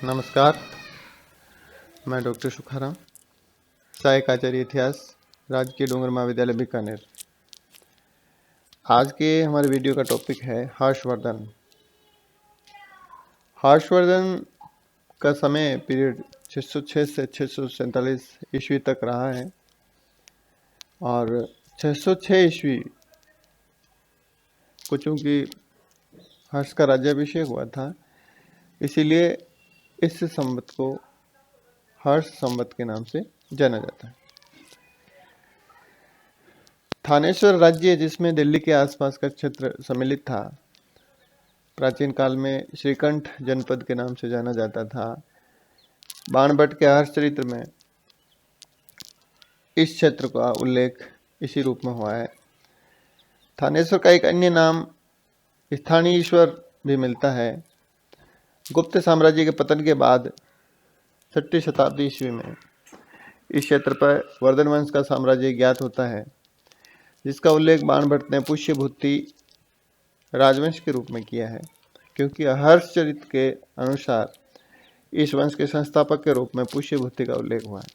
नमस्कार। मैं डॉक्टर सुखाराम, सहायक आचार्य इतिहास, राजकीय डूंगर महाविद्यालय बीकानेर। आज के हमारे वीडियो का टॉपिक है हर्षवर्धन। हर्षवर्धन का समय पीरियड 606 से 647 ईस्वी तक रहा है और 606 ईस्वी को चूंकि हर्ष का राज्याभिषेक हुआ था, इसीलिए इस संवत को हर्ष संवत के नाम से जाना जाता है। थानेश्वर राज्य, जिसमें दिल्ली के आसपास का क्षेत्र सम्मिलित था, प्राचीन काल में श्रीकंठ जनपद के नाम से जाना जाता था। बाणभट्ट के हर्षचरित्र में इस क्षेत्र का उल्लेख इसी रूप में हुआ है। थानेश्वर का एक अन्य नाम स्थानीश्वर भी मिलता है। गुप्त साम्राज्य के पतन के बाद 6वीं शताब्दी ईस्वी में इस क्षेत्र पर वर्धन वंश का साम्राज्य ज्ञात होता है, जिसका उल्लेख बाणभट्ट ने पुष्यभूति राजवंश के रूप में किया है, क्योंकि हर्षचरित के अनुसार इस वंश के संस्थापक के रूप में पुष्यभूति का उल्लेख हुआ है।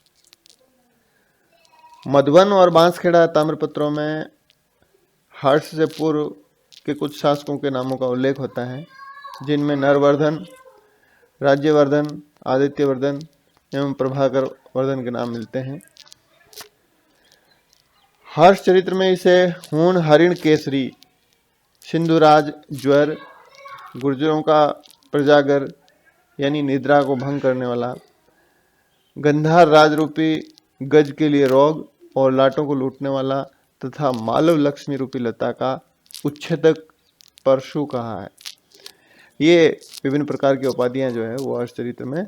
मधुबन और बांसखेड़ा ताम्रपत्रों में हर्ष से पूर्व के कुछ शासकों के नामों का उल्लेख होता है, जिनमें नरवर्धन, राज्यवर्धन, आदित्यवर्धन एवं प्रभाकर वर्धन के नाम मिलते हैं। हर्ष चरित्र में इसे हूण, हरिण, केसरी, सिंधुराज, ज्वर, गुर्जरों का प्रजागर यानी निद्रा को भंग करने वाला, गंधार राजरूपी गज के लिए रोग और लाटों को लूटने वाला तथा मालव लक्ष्मी रूपी लता का उच्छेदक परशु कहा है। ये विभिन्न प्रकार की उपाधियां जो है वो हर्ष चरित्र में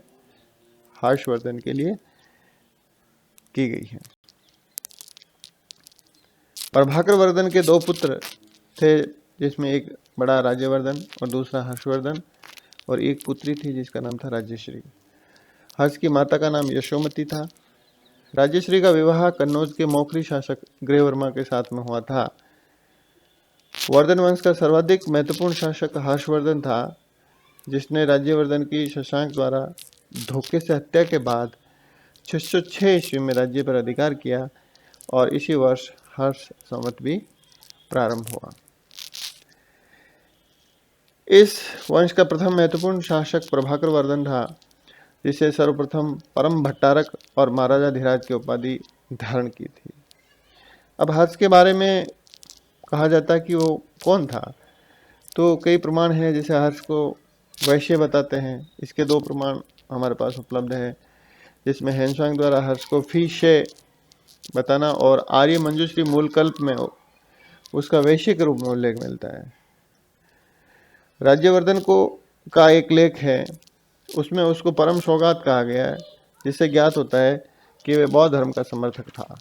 हर्षवर्धन के लिए की गई है। प्रभाकर वर्धन के 2 पुत्र थे, जिसमें एक बड़ा राज्यवर्धन और दूसरा हर्षवर्धन, और एक पुत्री थी जिसका नाम था राज्यश्री। हर्ष की माता का नाम यशोमती था। राज्यश्री का विवाह कन्नौज के मौखरी शासक गृहवर्मा के साथ में हुआ था। वर्धन वंश का सर्वाधिक महत्वपूर्ण शासक हर्षवर्धन था, जिसने राज्यवर्धन की शशांक द्वारा धोखे से हत्या के बाद 606 ईस्वी में राज्य पर अधिकार किया और इसी वर्ष हर्ष संवत भी प्रारंभ हुआ। इस वंश का प्रथम महत्वपूर्ण शासक प्रभाकर वर्धन था, जिसे सर्वप्रथम परम भट्टारक और महाराजा धीराज की उपाधि धारण की थी। अब हर्ष के बारे में कहा जाता है कि वो कौन था, तो कई प्रमाण हैं। जैसे हर्ष को वैश्य बताते हैं, इसके 2 प्रमाण हमारे पास उपलब्ध है, जिसमें हेनसांग द्वारा हर्ष को फीशे बताना और आर्य मंजूश्री मूलकल्प में उसका वैश्य के रूप में उल्लेख मिलता है। राज्यवर्धन को का एक लेख है, उसमें उसको परम सौगात कहा गया है, जिससे ज्ञात होता है कि वे बौद्ध धर्म का समर्थक था।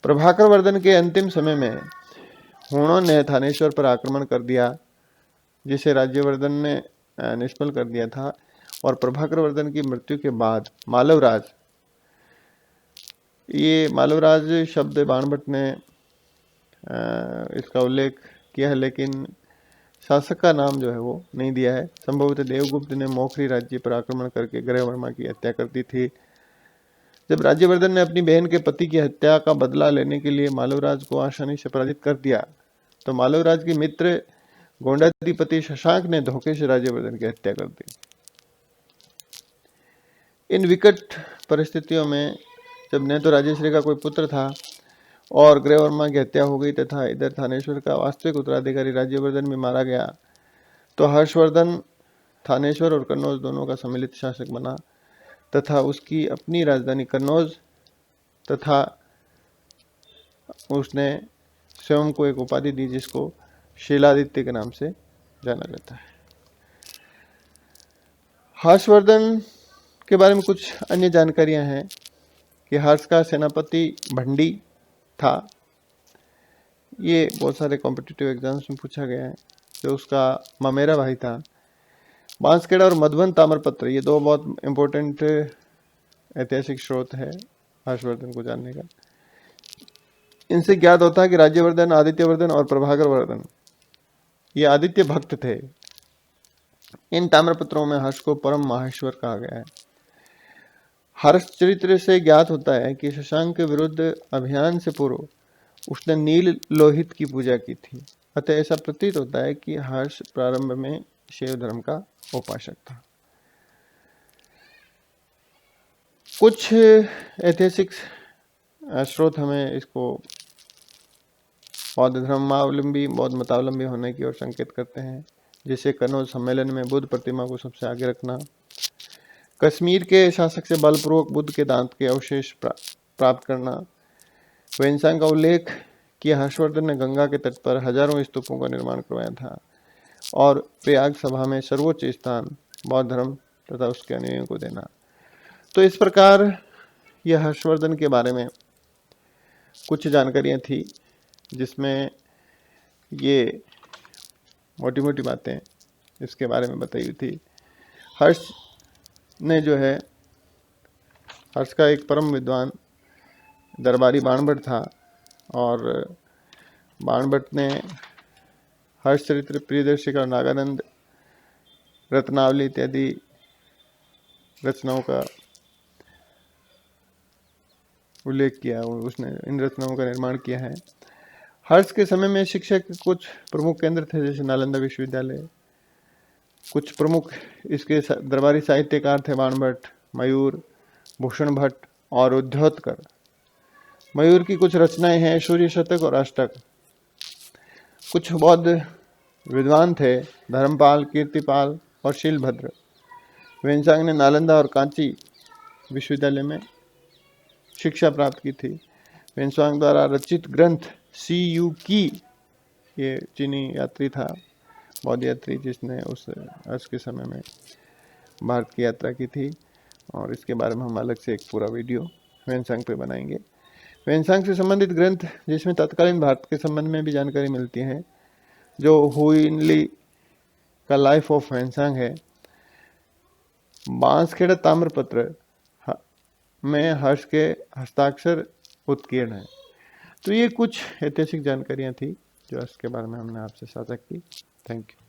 प्रभाकर वर्धन के अंतिम समय में हूणों ने थानेश्वर पर आक्रमण कर दिया, जिसे राज्यवर्धन ने निष्फल कर दिया था, और प्रभाकर वर्धन की मृत्यु के बाद मालवराज, ये मालवराज शब्द बाणभट्ट ने इसका उल्लेख किया है, लेकिन शासक का नाम जो है वो नहीं दिया है। संभवतः देवगुप्त ने मौखरी राज्य पर आक्रमण करके गृहवर्मा की हत्या कर दी थी। जब राज्यवर्धन ने अपनी बहन के पति की हत्या का बदला लेने के लिए मालवराज को आसानी से पराजित कर दिया, तो मालवराज के मित्र गोंडाधिपति शशांक ने धोखे से राज्यवर्धन की हत्या कर दी। इन विकट परिस्थितियों में जब न तो राजश्री का कोई पुत्र था और गृहवर्मा की हत्या हो गई तथा इधर थानेश्वर का वास्तविक उत्तराधिकारी राज्यवर्धन भी मारा गया, तो हर्षवर्धन थानेश्वर और कन्नौज दोनों का सम्मिलित शासक बना तथा उसकी अपनी राजधानी कन्नौज तथा उसने स्वयं को एक उपाधि दी, जिसको शीलादित्य के नाम से जाना जाता है। हर्षवर्धन के बारे में कुछ अन्य जानकारियां हैं कि हर्ष का सेनापति भंडी था। ये बहुत सारे कॉम्पिटिटिव एग्जाम्स में पूछा गया है। जो उसका ममेरा भाई था। बांसखेड़ा और मधुबन ताम्रपत्र, ये 2 बहुत इंपॉर्टेंट ऐतिहासिक स्रोत है हर्षवर्धन को जानने का। इनसे ज्ञात होता है कि राज्यवर्धन, आदित्यवर्धन और प्रभाकर वर्धन ये आदित्य भक्त थे। इन ताम्रपत्रों में हर्ष को परम माहेश्वर कहा गया है। हर्ष चरित्र से ज्ञात होता है कि शशांक के विरुद्ध अभियान से पूर्व उसने नील लोहित की पूजा की थी। अतः ऐसा प्रतीत होता है कि हर्ष प्रारंभ में शैव धर्म का उपासक था। कुछ ऐतिहासिक स्रोत हमें इसको बौद्ध धर्मावलंबी, बौद्ध मतावलंबी होने की ओर संकेत करते हैं, जैसे कनौज सम्मेलन में बुद्ध प्रतिमा को सबसे आगे रखना, कश्मीर के शासक से बलपूर्वक बुद्ध के दांत के अवशेष प्राप्त करना, वेनसांग का उल्लेख किया हर्षवर्धन ने गंगा के तट पर हजारों स्तूपों का निर्माण करवाया था, और प्रयाग सभा में सर्वोच्च स्थान बौद्ध धर्म तथा उसके अनुयायियों को देना। तो इस प्रकार यह हर्षवर्धन के बारे में कुछ जानकारियां थी, जिसमें ये मोटी मोटी बातें इसके बारे में बताई हुई थी। हर्ष ने जो है, हर्ष का एक परम विद्वान दरबारी बाणभट्ट था, और बाणभट्ट ने हर्ष चरित्र, प्रियदर्शिका, नागानंद, रत्नावली इत्यादि रचनाओं का उल्लेख किया, उसने इन रचनाओं का निर्माण किया है। हर्ष के समय में शिक्षा के कुछ प्रमुख केंद्र थे, जैसे नालंदा विश्वविद्यालय। कुछ प्रमुख इसके दरबारी साहित्यकार थे बाणभट्ट, मयूर, भूषण भट्ट और उद्योतकर। मयूर की कुछ रचनाएं हैं, सूर्य शतक और अष्टक। कुछ बौद्ध विद्वान थे, धर्मपाल, कीर्तिपाल और शीलभद्र। वेनसांग ने नालंदा और कांची विश्वविद्यालय में शिक्षा प्राप्त की थी। वेनसांग द्वारा रचित ग्रंथ सी यू की, ये चीनी यात्री था, बौद्ध यात्री, जिसने उस हर्ष के समय में भारत की यात्रा की थी, और इसके बारे में हम अलग से एक पूरा वीडियो वेनसांग पे बनाएंगे। वेनसांग से संबंधित ग्रंथ, जिसमें तत्कालीन भारत के संबंध में भी जानकारी मिलती है, जो हुइनली का लाइफ ऑफ वेनसांग है, बांसखेड़ा ताम्रपत्र में हर्ष के हस्ताक्षर उत्कीर्ण है। तो ये कुछ ऐतिहासिक जानकारियां थी जो हर्ष के बारे में हमने आपसे साझा की। Thank you.